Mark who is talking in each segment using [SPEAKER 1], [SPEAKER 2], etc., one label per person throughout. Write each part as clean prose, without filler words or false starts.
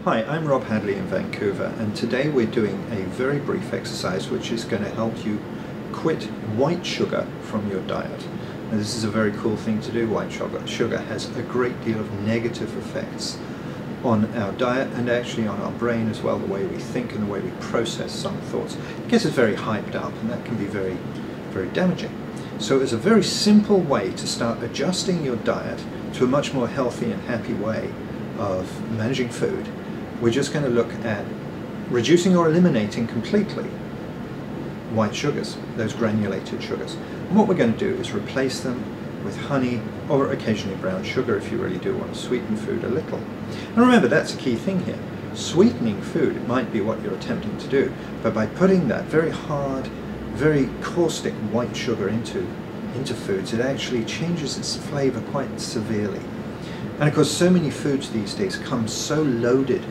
[SPEAKER 1] Hi, I'm Rob Hadley in Vancouver, and today we're doing a very brief exercise which is going to help you quit white sugar from your diet. Now, this is a very cool thing to do. White sugar has a great deal of negative effects on our diet and actually on our brain as well, the way we think and the way we process some thoughts. It gets us very hyped up, and that can be very, very damaging. So it's a very simple way to start adjusting your diet to a much more healthy and happy way of managing food. We're just going to look at reducing or eliminating completely white sugars, those granulated sugars. And what we're going to do is replace them with honey or occasionally brown sugar if you really do want to sweeten food a little. And remember, that's a key thing here. Sweetening food might be what you're attempting to do, but by putting that very hard, very caustic white sugar into foods, it actually changes its flavor quite severely. And of course, so many foods these days come so loaded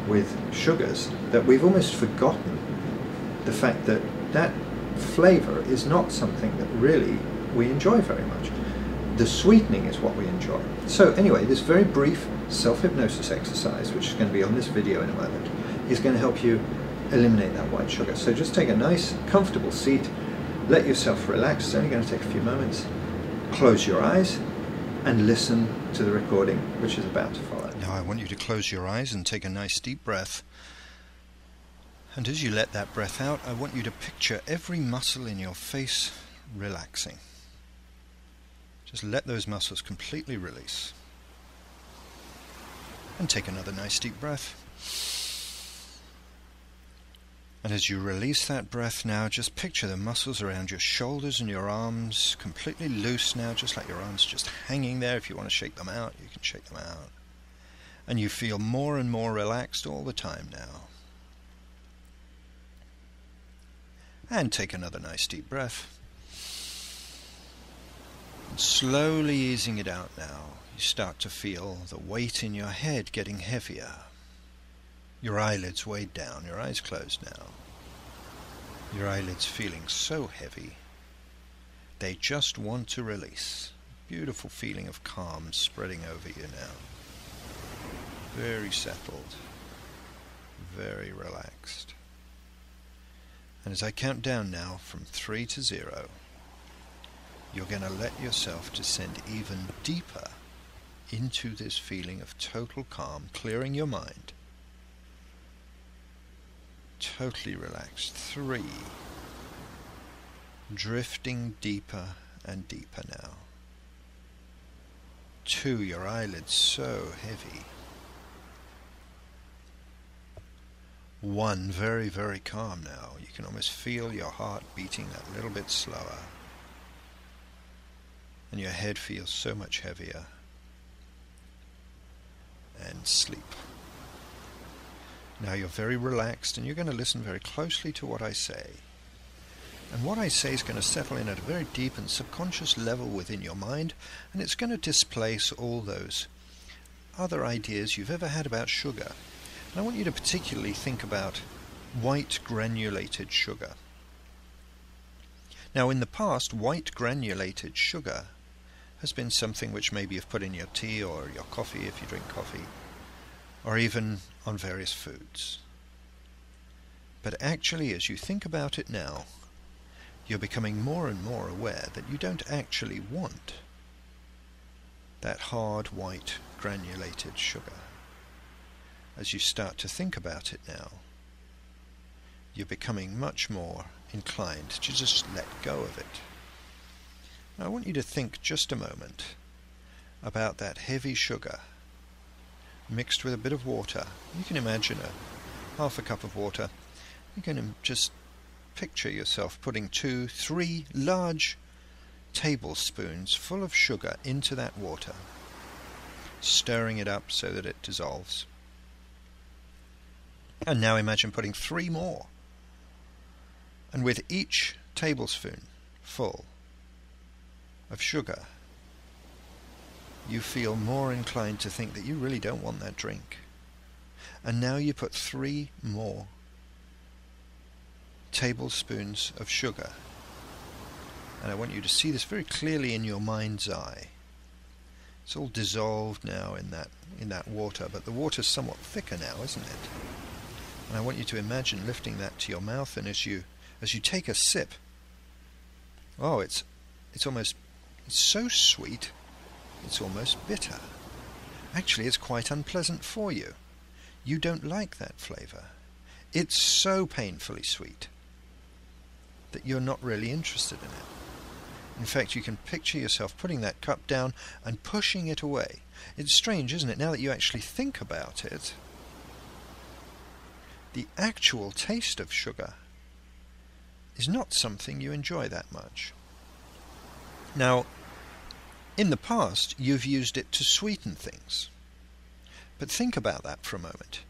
[SPEAKER 1] with sugars that we've almost forgotten the fact that that flavor is not something that really we enjoy very much. The sweetening is what we enjoy. So anyway, this very brief self-hypnosis exercise, which is going to be on this video in a moment, is going to help you eliminate that white sugar. So just take a nice, comfortable seat, let yourself relax. It's only going to take a few moments. Close your eyes and listen to the recording which is about to follow. Now I want you to close your eyes and take a nice deep breath. And as you let that breath out, I want you to picture every muscle in your face relaxing. Just let those muscles completely release. And take another nice deep breath. And as you release that breath now, just picture the muscles around your shoulders and your arms completely loose now, just like your arms just hanging there. If you want to shake them out, you can shake them out. And you feel more and more relaxed all the time now. And take another nice deep breath. And slowly easing it out now, you start to feel the weight in your head getting heavier. Your eyelids weighed down, your eyes closed now. Your eyelids feeling so heavy, they just want to release. Beautiful feeling of calm spreading over you now. Very settled, very relaxed. And as I count down now from 3 to 0, you're going to let yourself descend even deeper into this feeling of total calm, clearing your mind. Totally relaxed. 3. Drifting deeper and deeper now. 2. Your eyelids so heavy. 1. Very, very calm now. You can almost feel your heart beating that little bit slower. And your head feels so much heavier. And sleep. Now you're very relaxed, and you're going to listen very closely to what I say. And what I say is going to settle in at a very deep and subconscious level within your mind, and it's going to displace all those other ideas you've ever had about sugar. And I want you to particularly think about white granulated sugar. Now in the past, white granulated sugar has been something which maybe you've put in your tea or your coffee if you drink coffee, or even on various foods. But actually, as you think about it now, you're becoming more and more aware that you don't actually want that hard white granulated sugar. As you start to think about it now, you're becoming much more inclined to just let go of it. Now I want you to think just a moment about that heavy sugar mixed with a bit of water. You can imagine half a cup of water. You can just picture yourself putting 2, 3 large tablespoons full of sugar into that water, stirring it up so that it dissolves. And now imagine putting 3 more. And with each tablespoon full of sugar, you feel more inclined to think that you really don't want that drink. And now you put 3 more tablespoons of sugar. And I want you to see this very clearly in your mind's eye. It's all dissolved now in that water, but the water's somewhat thicker now, isn't it? And I want you to imagine lifting that to your mouth, and as you take a sip, oh, it's so sweet, it's almost bitter. Actually, it's quite unpleasant for you. You don't like that flavour. It's so painfully sweet that you're not really interested in it. In fact, you can picture yourself putting that cup down and pushing it away. It's strange, isn't it? Now that you actually think about it, the actual taste of sugar is not something you enjoy that much. Now, in the past, you've used it to sweeten things. But think about that for a moment.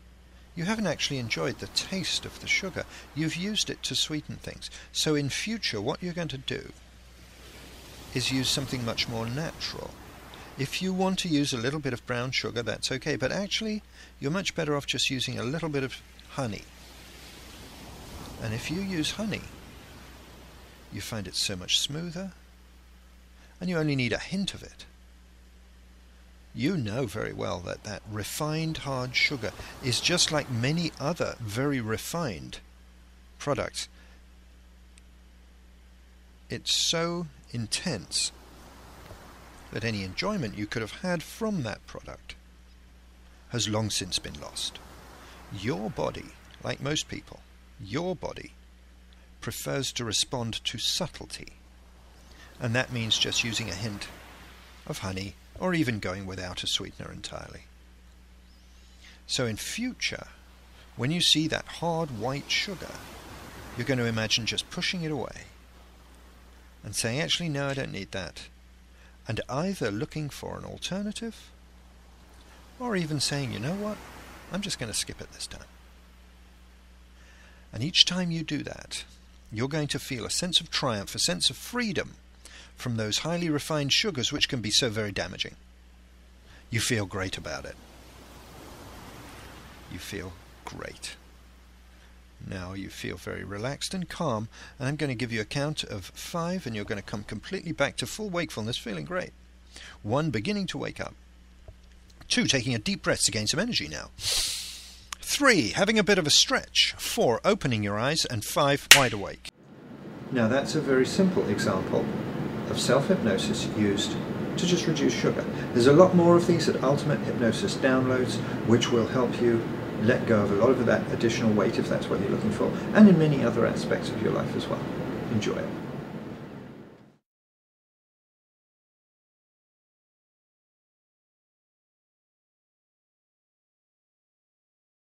[SPEAKER 1] You haven't actually enjoyed the taste of the sugar. You've used it to sweeten things. So in future, what you're going to do is use something much more natural. If you want to use a little bit of brown sugar, that's okay. But actually, you're much better off just using a little bit of honey. And if you use honey, you find it so much smoother, and you only need a hint of it. You know very well that refined hard sugar is just like many other very refined products. It's so intense that any enjoyment you could have had from that product has long since been lost. Your body, like most people, your body prefers to respond to subtlety, and that means just using a hint of honey, or even going without a sweetener entirely. So in future, when you see that hard white sugar, you're going to imagine just pushing it away and saying, actually, no, I don't need that. And either looking for an alternative, or even saying, you know what, I'm just going to skip it this time. And each time you do that, you're going to feel a sense of triumph, a sense of freedom from those highly refined sugars which can be so very damaging. You feel great about it. You feel great. Now you feel very relaxed and calm, and I'm going to give you a count of 5, and you're going to come completely back to full wakefulness, feeling great. 1, beginning to wake up. 2, taking a deep breath to gain some energy now. 3, having a bit of a stretch. 4, opening your eyes. And 5, wide awake. Now that's a very simple example of self-hypnosis used to just reduce sugar. There's a lot more of these at Ultimate Hypnosis Downloads, which will help you let go of a lot of that additional weight if that's what you're looking for, and in many other aspects of your life as well. Enjoy it.